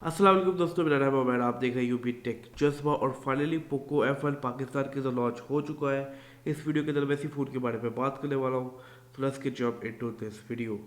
अस्सलाम वालेकुम दोस्तों, मेरा नाम है उमेद। आप देख रहे हैं यूपी टेक जज्बा। और फाइनली पोको F1 पाकिस्तान के अंदर लॉन्च हो चुका है। इस वीडियो के अंदर मैं इसी फ़ोन के बारे में बात करने वाला हूँ। तो let's get jump into this video.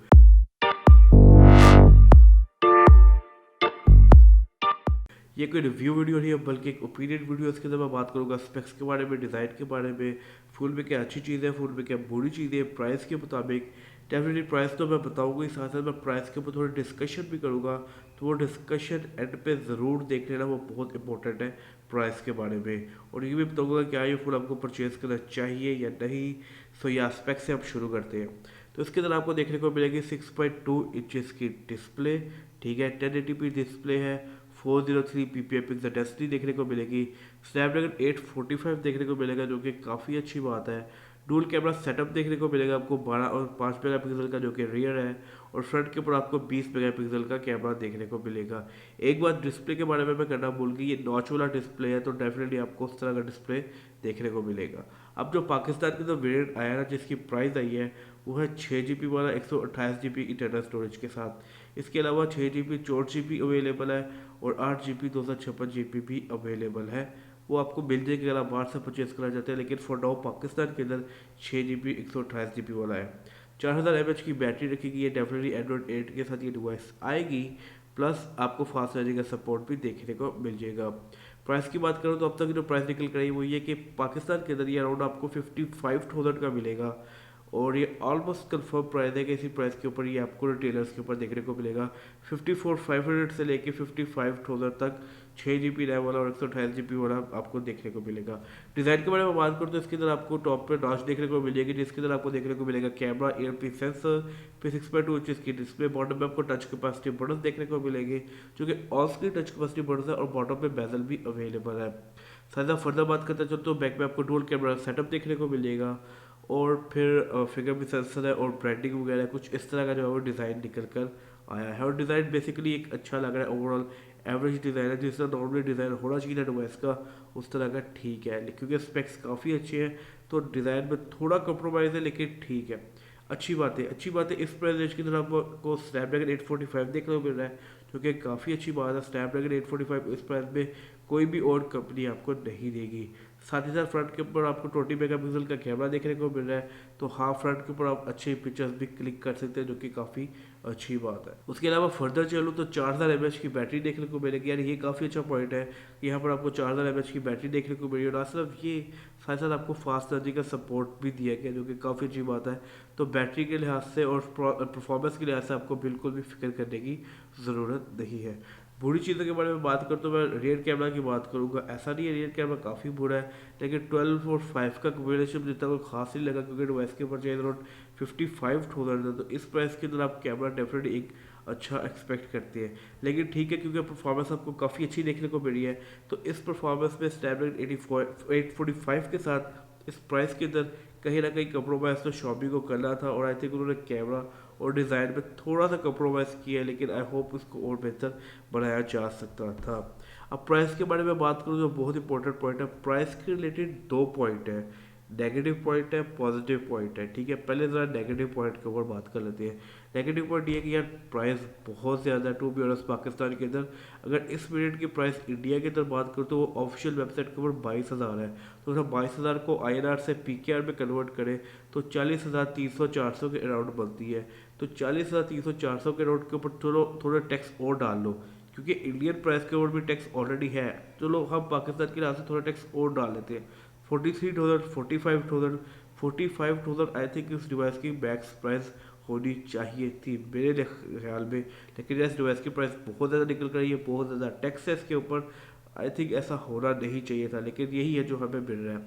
ये कोई रिव्यू वीडियो नहीं है बल्कि एक ओपिनियन वीडियो। इसके अंदर मैं बात करूँगा स्पेक्स के बारे में, डिज़ाइन के बारे में, फ़ोन में क्या अच्छी चीज़ है, फ़ोन में क्या बुरी चीज़ है, प्राइस के मुताबिक। डेफिनेटली प्राइस तो मैं बताऊँगा ही, साथ साथ मैं प्राइस के ऊपर थोड़ी डिस्कशन भी करूँगा। तो वो डिस्कशन एंड पे ज़रूर देख लेना, वो बहुत इंपॉर्टेंट है प्राइस के बारे में। और ये भी बताऊँगा क्या ये फ़ोन आपको परचेज़ करना चाहिए या नहीं। सो ये स्पेक्स से आप शुरू करते हैं। तो इसके अंदर आपको देखने को मिलेगी 6.2 इंचेस की डिस्प्ले, ठीक है। 1080p डिस्प्ले है। 403 PPI पिक्सल डेंसिटी देखने को मिलेगी। स्नैपड्रैगन 845 देखने को मिलेगा, जो कि काफ़ी अच्छी बात है। डुअल कैमरा सेटअप देखने को मिलेगा आपको 12 और 5 मेगापिक्सल का, जो कि रियर है। और फ्रंट के ऊपर आपको 20 मेगापिक्सल का कैमरा देखने को मिलेगा। एक बात डिस्प्ले के बारे में मैं करना भूल गई, ये नॉच वाला डिस्प्ले है, तो डेफिनेटली आपको उस तरह का डिस्प्ले देखने को मिलेगा। अब जो पाकिस्तान के अंदर वेरियंट आया ना, जिसकी प्राइस आई है, वो है 6 GB वाला 128 GB इंटरनल स्टोरेज के साथ। इसके अलावा 6 GB 64 GB अवेलेबल है और 8 GB 256 GB भी अवेलेबल है। वो आपको मिल जाएगी अगर आप बाहर से परचेज करना चाहते हैं। लेकिन फॉर नाउ पाकिस्तान के अंदर 6 GB 128 GB वाला है। 4000 mAh की बैटरी रखी है। डेफिनेटली एंड्रॉइड 8 के साथ ये डिवाइस आएगी। प्लस आपको फास्ट चार्जिंग का सपोर्ट भी देखने को मिल जाएगा। प्राइस की बात करूँ तो अब तक जो प्राइस निकल कर आई वो ये कि पाकिस्तान के अंदर ये अराउंड आपको 55,000 का मिलेगा। और ये ऑलमोस्ट कंफर्म प्राइस है कि इसी प्राइस के ऊपर ये आपको रिटेलर्स के ऊपर देखने को मिलेगा। 54,500 से लेके 55,000 तक 6 GB रैम वाला और 128 GB वाला आपको देखने को मिलेगा। डिज़ाइन के बारे में बात करूँ तो इसके अंदर आपको टॉप पे नॉच देखने को मिलेगी, जिसके अंदर आपको देखने को मिलेगा कैमरा, ईयरपीस सेंसर, फिर 6.2 इंच की डिस्प्ले। बॉटम में आपको टच कैपेसिटी बटन देखने को मिलेंगे, जो कि on screen touch capacity button है। और बॉटम पे बेजल भी अवेलेबल है। साथ फर्दर बात करते चलो तो बैक में आपको डुअल कैमरा सेटअप देखने को मिलेगा। और फिर फिंगर भी सेंसर है और ब्रांडिंग वगैरह कुछ इस तरह का जो है वो डिज़ाइन निकल कर आया है। और डिज़ाइन बेसिकली एक अच्छा लग रहा है। ओवरऑल एवरेज डिज़ाइन है, जिस तरह नॉर्मली डिज़ाइन होना चाहिए डिवाइस का, उस तरह का ठीक है। क्योंकि स्पेक्स काफ़ी अच्छे हैं तो डिज़ाइन में थोड़ा कंप्रोमाइज़ है, लेकिन ठीक है। अच्छी बात है इस प्राइस रेंज की तरफ आपको स्नैपड्रैगन 845 देखने को मिल रहा है, जो कि काफ़ी अच्छी बात है। स्नैपड्रैगन 845 इस प्राइस में कोई भी और कंपनी आपको नहीं देगी। साथ ही साथ फ्रंट के ऊपर आपको 20 मेगापिक्सल का कैमरा देखने को मिल रहा है, तो हाँ फ्रंट के ऊपर आप अच्छे पिक्चर्स भी क्लिक कर सकते हैं, जो कि काफ़ी अच्छी बात है। उसके अलावा फर्दर चलूँ तो 4000 mAh की बैटरी देखने को मिलेगी। यार ये काफ़ी अच्छा पॉइंट है, यहाँ पर आपको 4000 mAh की बैटरी देखने को मिली। और ना सिर्फ ये, साथ साथ आपको फास्ट चार्जिंग का सपोर्ट भी दिया गया, जो कि काफ़ी अच्छी बात है। तो बैटरी के लिहाज से और परफॉर्मेंस के लिहाज से आपको बिल्कुल भी फिक्र करने की ज़रूरत नहीं है। बुरी चीज़ों के बारे में बात करता हूँ, मैं रियर कैमरा की बात करूँगा। ऐसा नहीं है रियर कैमरा काफ़ी बुरा है, लेकिन 12 और 5 का कॉम्बिनेशन जितना कोई खास नहीं लगा, क्योंकि डिवाइस के ऊपर चाहिए अराउंड 55,000 है। तो इस प्राइस के अंदर आप कैमरा डेफिनेटली एक अच्छा एक्सपेक्ट करते हैं। लेकिन ठीक है, क्योंकि परफॉर्मेंस आपको काफ़ी अच्छी देखने को मिली है, तो इस परफॉर्मेंस में स्नैपड्रैगन 845 के साथ इस प्राइस के अंदर कहीं ना कहीं कंप्रोमाइज़ तो शॉमी को करना था। और आई थिंक उन्होंने कैमरा और डिज़ाइन में थोड़ा सा कंप्रोमाइज़ किया है, लेकिन आई होप उसको और बेहतर बनाया जा सकता था। अब प्राइस के बारे में बात करूँ, जो बहुत इंपॉर्टेंट पॉइंट है, प्राइस के रिलेटेड दो पॉइंट है। नेगेटिव पॉइंट है, पॉजिटिव पॉइंट है, ठीक है। पहले ज़रा नेगेटिव पॉइंट के ऊपर बात कर लेते हैं। नेगेटिव पॉइंट ये है कि यार प्राइस बहुत ज़्यादा है। टू बी ऑनेस्ट पाकिस्तान के अंदर अगर इस मिनट की प्राइस इंडिया की तरफ बात करूँ तो वो ऑफिशियल वेबसाइट के ऊपर 22,000 है। तो अगर 22,000 को INR से PKR में कन्वर्ट करें तो 40,300-400 के अराउंड बनती है। तो 40,300-400 के अराउंड के ऊपर थोड़ा टैक्स और डाल लो, क्योंकि इंडियन प्राइस के ऊपर भी टैक्स ऑलरेडी है। चलो हम पाकिस्तान के लिहाज से थोड़ा टैक्स और डाल लेते हैं। 43,000, 45,000, 45,000 आई थिंक इस डिवाइस की मैक्स प्राइस होनी चाहिए थी मेरे ख्याल में। लेकिन इस डिवाइस की प्राइस बहुत ज़्यादा निकल कर रही है, बहुत ज़्यादा टैक्स है इसके ऊपर। आई थिंक ऐसा होना नहीं चाहिए था, लेकिन यही है जो हमें मिल रहा है।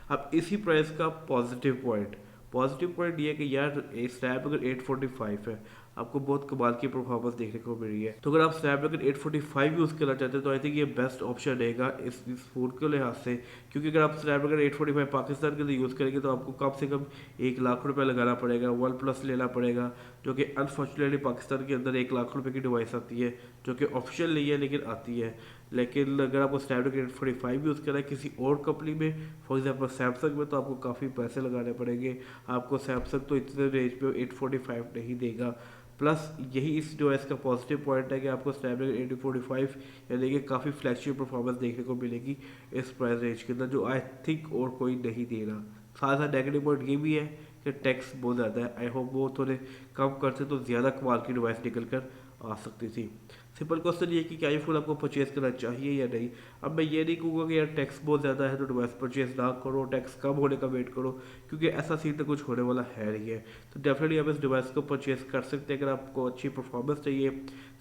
अब इसी प्राइस का पॉजिटिव पॉइंट ये है कि यार स्नैपड्रैगन 845 है, आपको बहुत कमाल की परफॉर्मेंस देखने को मिल रही है। तो अगर आप स्नैपड्रैगन 845 यूज़ करना चाहते हैं तो आई थिंक ये बेस्ट ऑप्शन रहेगा इस फ़ोन के लिहाज से। क्योंकि अगर आप स्नैपड्रैगन 845 पाकिस्तान के अंदर यूज़ करेंगे तो आपको कम से कम 1 लाख रुपये लगाना पड़ेगा, वन प्लस लेना पड़ेगा, जो कि अनफॉर्चुनेटली पाकिस्तान के अंदर 1 लाख रुपये की डिवाइस आती है, जो कि ऑप्शन नहीं है लेकिन आती है। लेकिन अगर आपको स्नैपड्रैगन 845 यूज़ करना है किसी और कंपनी में, फॉर एग्जाम्पल सैमसंग में, तो आपको काफ़ी पैसे लगाने पड़ेंगे। आपको सैमसंग तो इतने रेंज पे 845 नहीं देगा। प्लस यही इस डिवाइस का पॉजिटिव पॉइंट है कि आपको स्नैपड्रैगन 8045 यानी कि काफ़ी फ्लैगशिप परफॉर्मेंस देखने को मिलेगी इस प्राइस रेंज के अंदर, जो आई थिंक और कोई नहीं दे रहा। साथ साथ नेगेटिव पॉइंट ये भी है कि टैक्स बहुत ज़्यादा है। आई होप वो थोड़े कम करते तो ज़्यादा कमाल की डिवाइस निकल कर आ सकती थी। सिंपल क्वेश्चन ये कि क्या ये फ़ोन आपको परचेज़ करना चाहिए या नहीं। अब मैं ये नहीं कहूँगा कि यार टैक्स बहुत ज़्यादा है तो डिवाइस परचेज़ ना करो, टैक्स कम होने का वेट करो, क्योंकि ऐसा सीन तो कुछ होने वाला है नहीं है। तो डेफिनेटली आप इस डिवाइस को परचेज़ कर सकते हैं अगर आपको अच्छी परफॉर्मेंस चाहिए,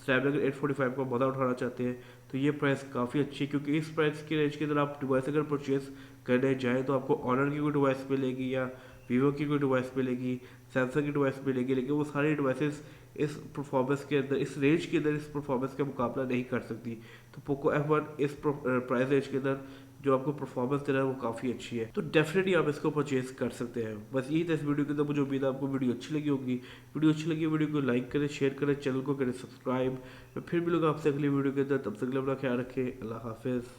स्नैपड्रैगन 845 का मज़ा उठाना चाहते हैं तो ये प्राइस काफ़ी अच्छी है। क्योंकि इस प्राइस की रेंज के अंदर आप डिवाइस अगर परचेज़ करने जाएँ तो आपको ऑनर की कोई डिवाइस मिलेगी या वीवो की कोई डिवाइस मिलेगी, सैमसंग की डिवाइस मिलेगी, लेकिन वो सारी डिवाइसेस इस परफॉर्मेंस के अंदर, इस रेंज के अंदर, इस परफॉर्मेंस का मुकाबला नहीं कर सकती। तो पोको F1 इस प्राइस रेंज के अंदर जो आपको परफॉर्मेंस दे रहा है वो काफ़ी अच्छी है, तो डेफिनेटली आप इसको परचेज कर सकते हैं। बस यही था इस वीडियो के अंदर, मुझे उम्मीद है आपको वीडियो अच्छी लगी होगी। वीडियो अच्छी लगी, वीडियो को लाइक करें, शेयर करें, चैनल को करें सब्सक्राइब। मैं फिर मिलूंगा आपसे अगली वीडियो के अंदर, तब तक के लिए अपना ख्याल रखें। अल्लाह हाफिज़।